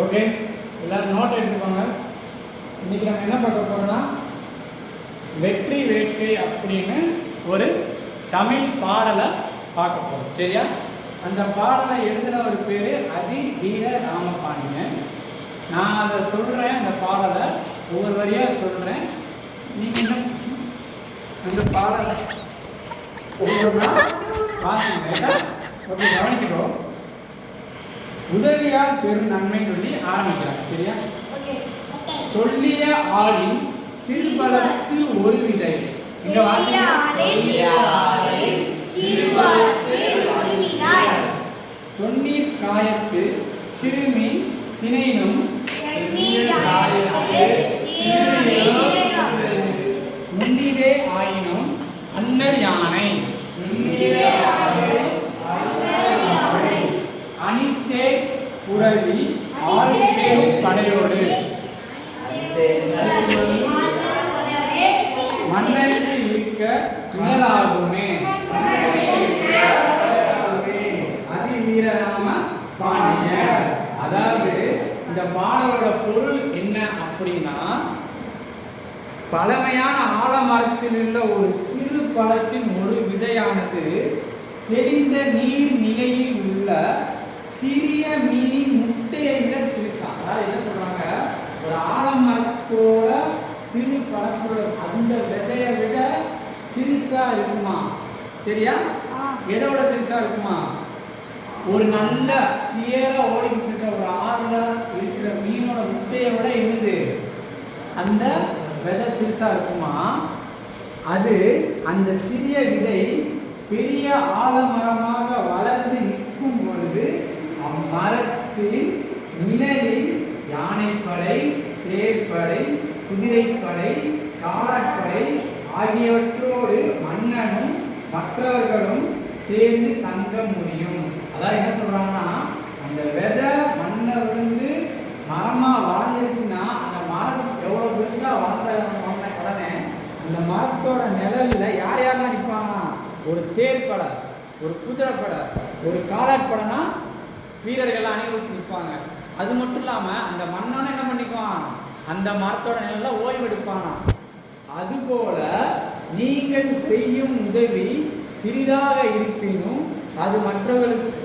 Okay, எல்லாரும் note எடுத்துக்கோங்க. இன்னைக்கு நம்ம என்ன பார்க்க போறோம்னா வெற்றி வேட்கை அப்படின்னு ஒரு தமிழ் பாடலை பார்க்க போறோம். சரியா? அந்த பாடலை எழுதின ஒரு பேர் அதி வீர ராமபாண்டியன். நான் அதை சொல்கிறேன், அந்த பாடலை ஒவ்வொரு வரியாக சொல்கிறேன். நீங்கள் அந்த பாடலை ஒவ்வொரு நாள் பார்த்துங்க. ஓகே, கவனிச்சுக்கோ. உதவியால் பெரும் நன்மை சொல்லி ஆரம்பிக்கிறாங்க. சரியா? சொல்லிய ஆளின் சிறுபலத்து ஒரு விதை. இங்க தொன்னீர் காயத்து சிறுமீன் சினைனும் முன்னிதே ஆயினும் அண்ணல் யானை அணித்தே புரவி ஆழ்பேரு படையோடு மன்னருக்கு இருக்க நிழலாகுமே. அதி வீரராம பாண்டியன். அதாவது இந்த பாடலோட பொருள் என்ன அப்படின்னா, பழமையான ஆலமரத்தில் உள்ள ஒரு சிறு பழத்தின் ஒரு விதையானது தெரிந்த நீர் நிலையில் உள்ள சிறிய மீனின் முட்டையை விட சிறுசா. அதாவது என்ன சொல்றாங்க, ஒரு ஆலமரத்தோட சிறு பழத்தோட அந்த விதையை விட சிறுசா இருக்குமா? சரியா? எதோட சிறுசா இருக்குமா? ஒரு நல்ல கிளியரா ஓடிக்கிட்டு இருக்க ஒரு ஆறுல இருக்கிற மீனோட முட்டையை விட என்னது அந்த விதை சிறுசா இருக்குமா? அது அந்த சிறிய விதை பெரிய ஆலமரமாக வளர்ந்து நிற்கும் பொழுது அம்மரத்தின் நிழலில் யானைப்படை, தேர்ப்படை, குதிரைப்படை, காலாட்படை ஆகியவற்றோடு மன்னனும் மற்றவர்களும் சேர்ந்து தங்க முடியும். அதாவது என்ன சொல்றாங்கன்னா, அந்த விதை மண்ணை விழுந்து மரமா வாழ்ந்துருச்சுன்னா அந்த மரம் எவ்வளவு பெருசா வளர்ந்த உடனே அந்த மரத்தோட நிழல்ல யார் யாரெல்லாம் நிற்பாங்க? ஒரு தேர்ப்படை, ஒரு குதிரைப்படை, ஒரு காலாட்படைனா வீரர்கள் அணிவகுத்து நிற்பாங்க. அது மட்டும் இல்லாம அந்த மன்னனை என்ன பண்ணிக்குவான்? அந்த மரத்தோட நிழல்ல ஓய்வு எடுப்பானா. அதுபோல நீங்கள் செய்யும் உதவி சிறிதாக இருப்பினும் அது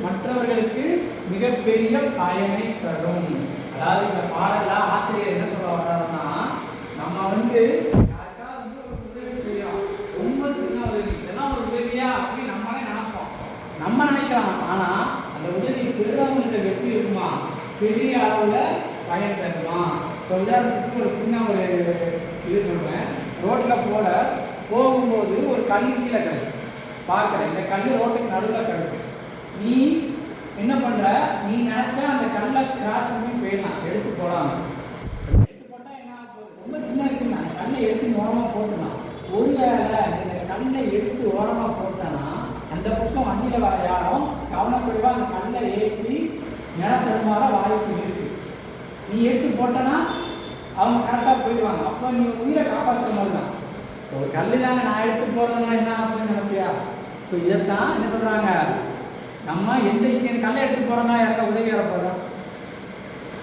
மற்றவர்களுக்கு மிகப்பெரிய பயனை தரும். அதாவது இந்த பாடல ஆசிரியர் என்ன சொல்ல வர்றாருன்னா, நம்ம யாருக்காவது ஒரு உதவி செய்யலாம், ரொம்ப சின்ன உதவி, இதெல்லாம் ஒரு உதவியா அப்படின்னு நம்மளே நினைப்போம், நம்ம நினைக்கலாம். ஆனா அந்த உதவி பெருவங்கிட்ட வெற்றி இருக்குமா? பெரிய அளவுல பயன் தருமா? உதாரணத்துக்கு ஒரு சின்ன ஒரு இது சொல்றேன். ரோட்ல போகும்போது ஒரு கல் கீழே கிடக்கு, பார்க்குற இந்த கல் ரோட்டுக்கு நடுவில் கிடக்கு. நீ என்ன பண்ற? நீ நினைச்சா அந்த கல்லை கிராஸ் பண்ணி போயிடலாம், எடுத்து போடாம. எடுத்து போட்டா என்ன ஆகும்? ரொம்ப சின்ன விஷயம். அந்த கல்லை எடுத்து ஓரமாக போட்டுலாம். ஒருவேளை இந்த கல்லை எடுத்து ஓரமாக போட்டனா அந்த பக்கம் வண்டியில் வர யாரும் கவனக்குறைவா அந்த கல்லை ஏற்றி நிலத்தருமாற வாய்ப்பு இருக்கு. நீ எடுத்து போட்டனா அவங்க கரெக்டாக போயிடுவாங்க. அப்போ நீ உயிரை காப்பாற்றுற மாதிரி தான். ஒரு கல் தாங்க நான் எடுத்து போகிறதுனால என்ன அப்படின்னு நினைப்பியா? ஸோ இதைத்தான் என்ன சொல்கிறாங்க, நம்ம இங்கே கல்லை எடுத்து போகிறோம்னா யாருக்கா உதவி வரப்போகிறோம்?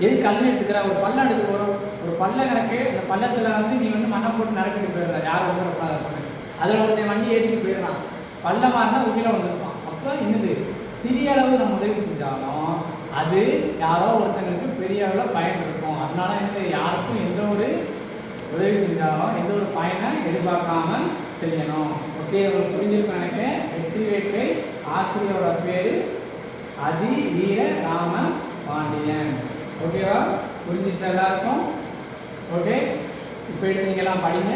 எது கல் எடுத்துக்கிற? ஒரு பள்ளம் எடுத்து போகிறோம், ஒரு பள்ளம் கிடக்கு, அந்த பள்ளத்தில் நீ மண்ணை போட்டு நடக்கிட்டு போயிடுற, யாரும் வந்துடக்கூடாது அப்படின்னு. அதில் ஒருத்தன் வண்டி ஏற்றிட்டு போயிடலாம். பள்ளமாக இருந்தால் உச்சியில் வந்துருப்பான். அப்போ என்னது, சிறிய அளவு நம்ம உதவி செஞ்சாலும் அது யாரோ ஒருத்தங்களுக்கு பெரிய அளவில் பயன் இருக்கும். அதனால என்ன, யாருக்கும் எந்த ஒரு உதவி செஞ்சாலும் எந்த ஒரு பயனை எதிர்பார்க்காம செய்யணும். ஓகே, உங்களுக்கு புரிஞ்சிருக்கும் நினைக்கிறேன். வெற்றி வேட்கை ஆசிரியரோட பேர் அதி வீர ராம பாண்டியன். ஓகேவா? புரிஞ்சிச்சா எல்லாருக்கும்? ஓகே, இப்போ எடுத்து நீங்கள்லாம் படிங்க.